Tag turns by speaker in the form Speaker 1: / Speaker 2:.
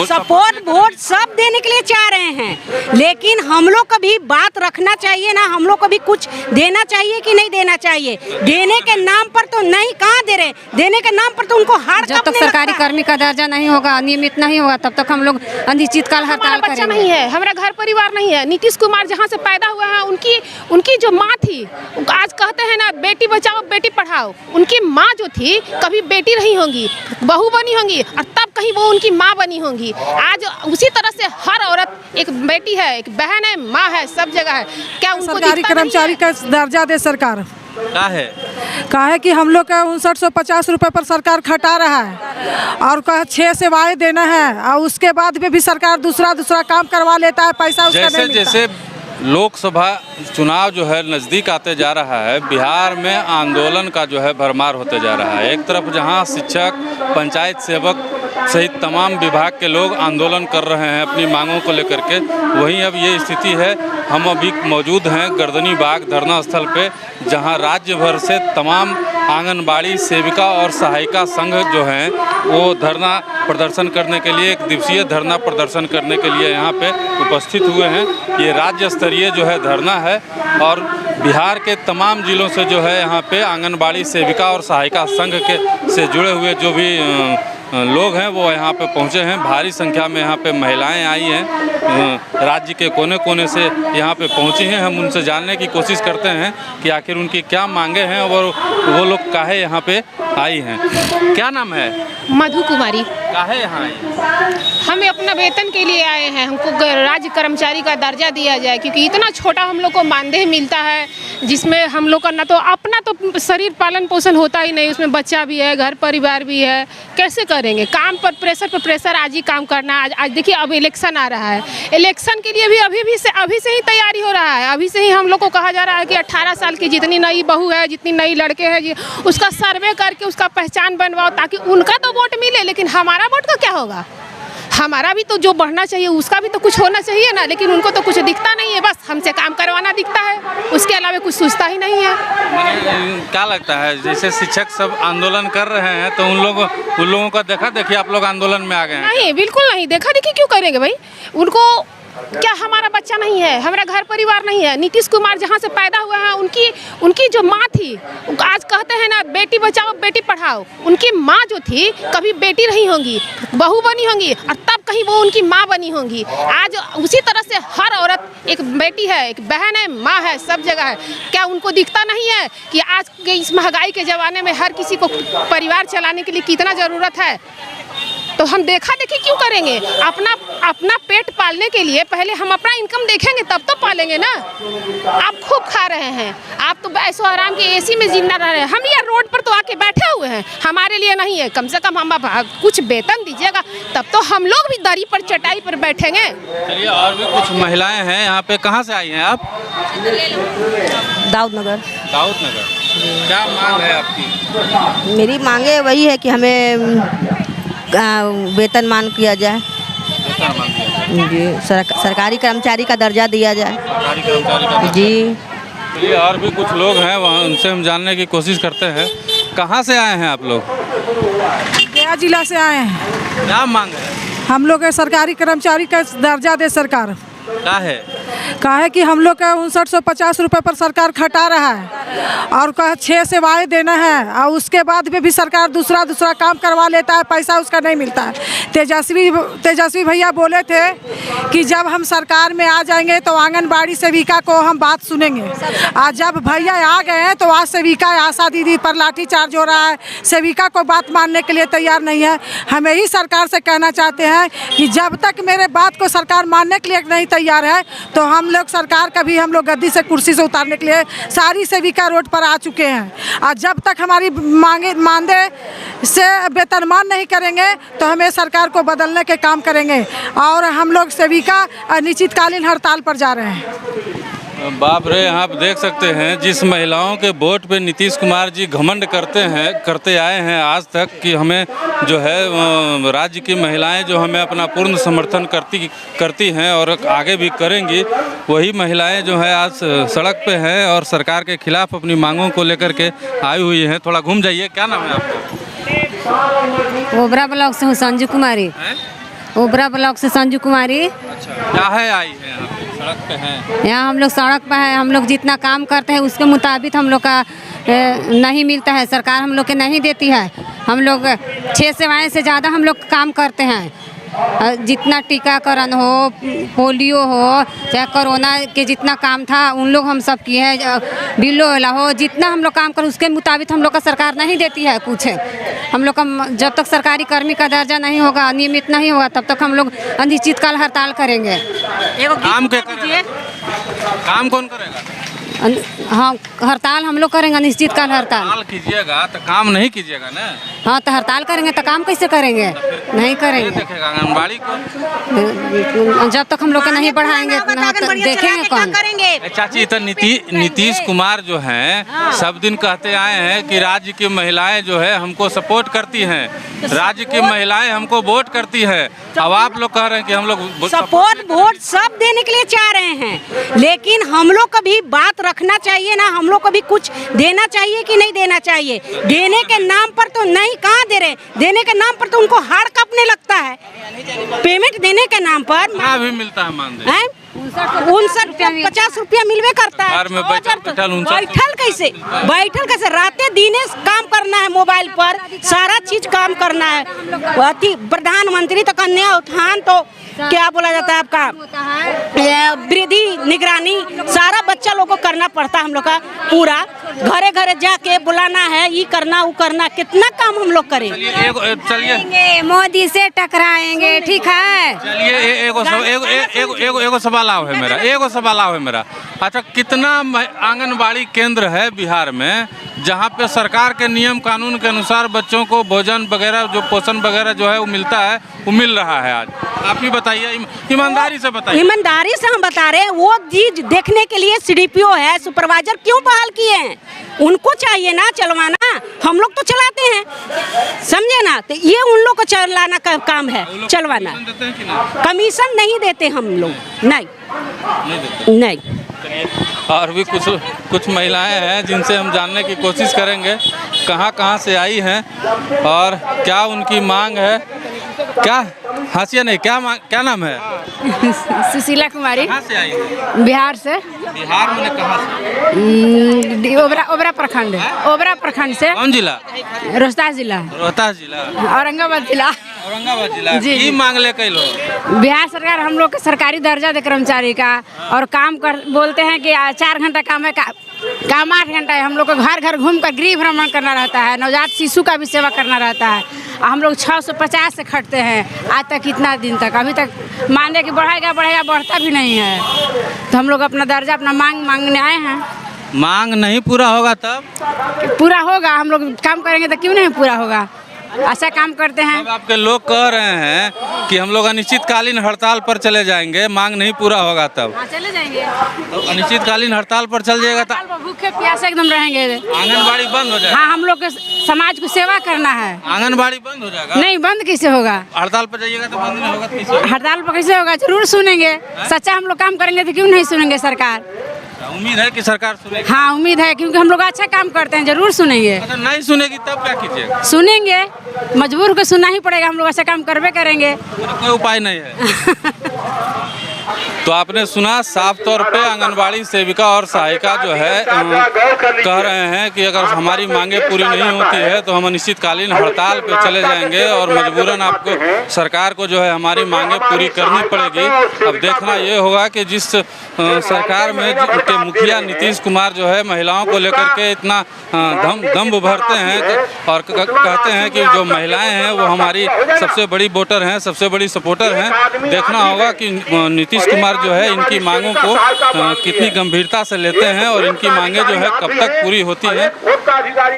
Speaker 1: Support vote सब देने के लिए चाह रहे हैं, लेकिन हम लोग को भी बात रखना चाहिए ना। हम लोग को भी कुछ देना चाहिए कि नहीं देना चाहिए। देने के नाम पर तो नहीं, कहाँ दे रहे, देने के नाम पर तो उनको हार
Speaker 2: जब तक सरकारी कर्मी का दर्जा नहीं होगा, नियमित नहीं होगा, तब तक हम लोग अनिश्चितकाल हड़ताल करेंगे।
Speaker 3: बच्चा नहीं है, हमारा घर परिवार नहीं है। नीतीश कुमार जहाँ से पैदा हुआ है, उनकी जो माँ थी, आज कहते हैं ना बेटी बचाओ बेटी पढ़ाओ, उनकी माँ जो थी कभी बेटी नहीं होंगी, बहू बनी होंगी, और तब कहीं वो उनकी माँ बनी होंगी। आज उसी तरह से हर औरत एक बेटी है, एक बहन है, माँ है, सब जगह है। क्या उनको
Speaker 4: सरकारी कर्मचारी का दर्जा दे सरकार?
Speaker 5: का है
Speaker 4: कि हम लोग का 5950 रुपये पर सरकार खटा रहा है, और 6 सेवाएं देना है, और उसके बाद भी सरकार दूसरा काम करवा लेता है, पैसा उसका नहीं मिलता।
Speaker 5: जैसे लोकसभा चुनाव जो है नज़दीक आते जा रहा है, बिहार में आंदोलन का जो है भरमार होते जा रहा है। एक तरफ जहां शिक्षक, पंचायत सेवक सहित तमाम विभाग के लोग आंदोलन कर रहे हैं अपनी मांगों को लेकर के, वहीं अब ये स्थिति है। हम अभी मौजूद हैं गर्दनी बाग धरना स्थल पे, जहां राज्य भर से तमाम आंगनबाड़ी सेविका और सहायिका संघ जो हैं वो धरना प्रदर्शन करने के लिए, एक दिवसीय धरना प्रदर्शन करने के लिए यहाँ पे उपस्थित हुए हैं। ये राज्य स्तरीय जो है धरना है, और बिहार के तमाम जिलों से जो है यहाँ पे आंगनबाड़ी सेविका और सहायिका संघ के से जुड़े हुए जो भी लोग हैं वो यहाँ पे पहुँचे हैं। भारी संख्या में यहाँ पे महिलाएं आई हैं, राज्य के कोने कोने से यहाँ पे पहुँची हैं। हम उनसे जानने की कोशिश करते हैं कि आखिर उनकी क्या मांगे हैं और वो लोग काहे यहाँ पे आई हैं। क्या नाम है?
Speaker 3: मधु कुमारी।
Speaker 5: काहे यहाँ आई?
Speaker 3: हमें अपना वेतन के लिए आए हैं, हमको राज्य कर्मचारी का दर्जा दिया जाए, क्योंकि इतना छोटा हम लोग को मानदेय मिलता है, जिसमें हम लोग का ना तो अपना तो शरीर पालन पोषण होता ही नहीं, उसमें बच्चा भी है, घर परिवार भी है, कैसे करेंगे? काम पर प्रेशर आज ही काम करना। आज देखिए अब इलेक्शन आ रहा है, इलेक्शन के लिए भी अभी से ही तैयारी हो रहा है। अभी से ही हम लोग को कहा जा रहा है कि 18 साल की जितनी नई बहू है, जितनी नई लड़के हैं, उसका सर्वे करके उसका पहचान बनवाओ, ताकि उनका तो वोट मिले, लेकिन हमारा वोट का क्या होगा? हमारा भी तो जो बढ़ना चाहिए उसका भी तो कुछ होना चाहिए ना, लेकिन उनको तो कुछ दिखता नहीं है, बस हमसे काम करवाना दिखता है, उसके अलावा कुछ सोचता ही नहीं है।
Speaker 5: क्या लगता है जैसे शिक्षक सब आंदोलन कर रहे हैं तो उन लोगों का देखा देखिए आप लोग आंदोलन में आ गए हैं?
Speaker 3: नहीं, बिल्कुल नहीं, देखा देखी क्यों करेंगे भाई? उनको क्या हमारा बच्चा नहीं है, हमारा घर परिवार नहीं है? नीतीश कुमार जहाँ से पैदा हुआ है, उनकी जो माँ थी, आज कहते हैं ना बेटी बचाओ बेटी पढ़ाओ, उनकी माँ जो थी कभी बेटी नहीं होंगी, बहू बनी होंगी, और तब कहीं वो उनकी माँ बनी होंगी। आज उसी तरह से हर औरत एक बेटी है, एक बहन है, माँ है, सब जगह है। क्या उनको दिखता नहीं है कि आज के इस महंगाई के ज़माने में हर किसी को परिवार चलाने के लिए कितना ज़रूरत है? तो हम देखा देखी क्यों करेंगे? अपना पेट पालने के लिए पहले हम अपना इनकम देखेंगे, तब तो पालेंगे ना। आप खूब खा रहे हैं, आप तो ऐसो आराम के एसी में जीना रह रहे हैं, हम यार रोड पर तो आके बैठे हुए हैं, हमारे लिए नहीं है। कम से कम हम कुछ वेतन दीजिएगा, तब तो हम लोग भी दरी पर चटाई पर बैठेंगे।
Speaker 5: चलिए, और भी कुछ महिलाएं हैं यहाँ पे। कहाँ से आई हैं आप?
Speaker 1: दाऊदनगर।
Speaker 5: क्या मांग है आपकी?
Speaker 1: मेरी मांगे वही है कि हमें वेतनमान किया जाए, जी, सरकारी कर्मचारी का दर्जा दिया जाए,
Speaker 5: सरकारी कर्मचारी का
Speaker 1: जी।
Speaker 5: चलिए, और भी कुछ लोग हैं वहाँ, उनसे हम जानने की कोशिश करते हैं। कहाँ से आए हैं आप लोग?
Speaker 4: गया जिला से आए हैं।
Speaker 5: क्या मांग है?
Speaker 4: हम लोग सरकारी कर्मचारी का दर्जा दे सरकार।
Speaker 5: का है
Speaker 4: कि हम लोग का 5950 रुपये पर सरकार खटा रहा है, और 6 सेवाएं देना है, और उसके बाद भी सरकार दूसरा काम करवा लेता है, पैसा उसका नहीं मिलता है। तेजस्वी भैया बोले थे कि जब हम सरकार में आ जाएंगे तो आंगनबाड़ी सेविका को हम बात सुनेंगे। आज जब भैया आ गए हैं तो आज सेविका आशा दीदी पर लाठीचार्ज हो रहा है, सेविका को बात मानने के लिए तैयार नहीं है। हम यही सरकार से कहना चाहते हैं कि जब तक मेरे बात को सरकार मानने के लिए नहीं तैयार है, तो हम लोग सरकार का भी हम लोग गद्दी से कुर्सी से उतारने के लिए सारी सेविका रोड पर आ चुके हैं। और जब तक हमारी मानदेय से वेतनमान नहीं करेंगे तो हमें सरकार को बदलने के काम करेंगे, और हम लोग सेविका अनिश्चितकालीन हड़ताल पर जा रहे हैं।
Speaker 5: बाप रे, आप देख सकते हैं जिस महिलाओं के वोट पे नीतीश कुमार जी घमंड करते आए हैं आज तक कि हमें जो है राज्य की महिलाएं जो हमें अपना पूर्ण समर्थन करती हैं और आगे भी करेंगी, वही महिलाएं जो है आज सड़क पे हैं और सरकार के खिलाफ अपनी मांगों को लेकर के आई हुई हैं। थोड़ा घूम जाइए। क्या नाम है आपका?
Speaker 2: ओबरा ब्लॉक से हूँ, संजू कुमारी। ओबरा ब्लॉक से संजू कुमारी।
Speaker 5: क्या है आई है यहाँ पे? सड़क पे हैं?
Speaker 2: यहाँ हम लोग सड़क पर है, हम लोग जितना काम करते हैं उसके मुताबिक हम लोग का नहीं मिलता है, सरकार हम लोग के नहीं देती है। हम लोग 6 सेवाएं से ज़्यादा हम लोग काम करते हैं। जितना टीकाकरण हो, पोलियो हो, चाहे कोरोना के जितना काम था उन लोग हम सब किए हैं। बिल्लो वाला हो, जितना हम लोग काम कर उसके मुताबिक हम लोग का सरकार नहीं देती है कुछ। हम लोग का जब तक सरकारी कर्मी का दर्जा नहीं होगा, नियमित नहीं होगा, तब तक हम लोग अनिश्चितकाल हड़ताल करेंगे।
Speaker 5: काम क्या करेगा? काम कौन करेगा?
Speaker 2: हाँ, हड़ताल हम लोग करेंगे, अनिश्चितकाल हड़ताल।
Speaker 5: हड़ताल कीजिएगा तो काम नहीं कीजिएगा ना।
Speaker 2: हाँ, तो हड़ताल करेंगे तो काम कैसे करेंगे? नहीं करेंगे।
Speaker 5: देखेगा आंगनबाड़ी को?
Speaker 2: जब तक हम लोग का नहीं बढ़ाएंगे तो देखेंगे कौन?
Speaker 5: चाची, तो नीतीश कुमार जो हैं सब दिन कहते आए हैं कि राज्य की महिलाएं जो है हमको सपोर्ट करती हैं, राज्य की महिलाएं हमको वोट करती है। अब आप लोग कह रहे हैं कि हम लोग
Speaker 1: सपोर्ट वोट सब देने के लिए चाह रहे हैं, लेकिन हम लोग को भी बात रखना चाहिए ना। हम लोग को भी कुछ देना चाहिए कि नहीं देना चाहिए। देने के नाम पर तो नहीं, कहाँ दे रहे? देने के नाम पर तो उनको हाड़ कांपने लगता है। पेमेंट देने के नाम पर
Speaker 5: भी मिलता है मानदेय
Speaker 1: 59-50 रुपया मिलवे करता है। बैठल कैसे रातें दिने काम करना है, मोबाइल पर सारा चीज काम करना है। प्रधानमंत्री तो कन्या उत्थान तो क्या बोला जाता है आपका, वृद्धि निगरानी, सारा बच्चा लोग को करना पड़ता है। हम लोग का पूरा घरे घरे जाके बुलाना है, ये करना वो करना, कितना काम हम लोग करें।
Speaker 5: चलिए
Speaker 2: मोदी से टकराएंगे, ठीक है।
Speaker 5: चलिए एगो सवाल है मेरा। अच्छा, कितना आंगनबाड़ी केंद्र है बिहार में जहाँ पे सरकार के नियम कानून के अनुसार बच्चों को भोजन वगैरह, जो पोषण वगैरह जो है वो मिलता है, वो मिल रहा है? आज आप ही बताइए, ईमानदारी से बताइए।
Speaker 1: ईमानदारी से हम बता रहे हैं, वो चीज देखने के लिए CDPO है, सुपरवाइजर क्यों बहाल किए हैं? उनको चाहिए ना चलवाना, हम लोग तो चलाते हैं, समझे ना। तो ये उन लोग को चलाना का काम है, चलवाना। कमीशन नहीं देते हम लोग, नहीं।
Speaker 5: और भी कुछ महिलाएं हैं जिनसे हम जानने की कोशिश करेंगे कहाँ से आई हैं और क्या उनकी मांग है। क्या हासिया नहीं, क्या नाम है?
Speaker 3: सुशीला कुमारी।
Speaker 5: कहाँ से आई है?
Speaker 3: बिहार से।
Speaker 5: बिहार में कहाँ से?
Speaker 3: ओबरा प्रखंड से।
Speaker 5: कौन जिला?
Speaker 3: रोहतास जिला। औरंगाबाद जिला
Speaker 5: जी। मांग ले कई लोग?
Speaker 3: बिहार सरकार हम लोग के सरकारी दर्जा दे कर्मचारी का, और काम कर बोलते हैं कि 4 घंटा काम है, काम 8 घंटा है। हम लोग को घर घर घूम कर गृह भ्रमण करना रहता है, नवजात शिशु का भी सेवा करना रहता है। हम लोग 650 से खटते हैं आज तक, कितना दिन तक, अभी तक मानने की बढ़ेगा बढ़ता भी नहीं है। तो हम लोग अपना दर्जा, अपना मांगने आए हैं।
Speaker 5: मांग नहीं पूरा होगा तब?
Speaker 3: पूरा होगा, हम लोग काम करेंगे तो क्यों नहीं पूरा होगा, अच्छा काम करते हैं।
Speaker 5: अब आपके लोग कह रहे हैं कि हम लोग अनिश्चितकालीन हड़ताल पर चले जाएंगे, मांग नहीं पूरा होगा तब।
Speaker 3: हाँ, चले जाएंगे।
Speaker 5: तो अनिश्चितकालीन हड़ताल पर चल जाएगा तो
Speaker 3: भूखे प्यासे एकदम रहेंगे।
Speaker 5: आंगनबाड़ी बंद हो जाएगा?
Speaker 3: हाँ, हम लोग के समाज को सेवा करना है।
Speaker 5: आंगनबाड़ी बंद हो जाएगा?
Speaker 3: नहीं, बंद कैसे होगा?
Speaker 5: हड़ताल पर जाइएगा तो बंद नहीं होगा तो कैसे?
Speaker 3: हड़ताल पर कैसे होगा? जरूर सुनेंगे, सच्चा हम लोग काम करेंगे तो क्यों नहीं सुनेंगे सरकार।
Speaker 5: उम्मीद है कि सरकार सुनेगी?
Speaker 3: हाँ, उम्मीद है, क्योंकि हम लोग अच्छा काम करते हैं, जरूर सुनेंगे।
Speaker 5: अगर नहीं सुनेगी तब क्या कीजिएगा?
Speaker 3: सुनेंगे, मजबूर होकर सुनना ही पड़ेगा, हम लोग अच्छा काम करवे करेंगे।
Speaker 5: कोई उपाय नहीं है। तो आपने सुना, साफ तौर पे आंगनबाड़ी सेविका और सहायिका जो है कह रहे हैं कि अगर हमारी मांगे पूरी नहीं होती है तो हम अनिश्चितकालीन हड़ताल पे चले जाएंगे और मजबूरन आपको सरकार को जो है हमारी मांगे पूरी करनी पड़ेगी। अब देखना ये होगा कि जिस सरकार में के मुखिया नीतीश कुमार जो है महिलाओं को लेकर के इतना दम्भ भरते हैं और कहते हैं कि जो महिलाएं हैं वो हमारी सबसे बड़ी वोटर हैं, सबसे बड़ी सपोर्टर हैं। देखना होगा कि नीतीश कुमार जो है इनकी मांगों को कितनी गंभीरता से लेते हैं और इनकी मांगे जो है कब तक पूरी होती हैं।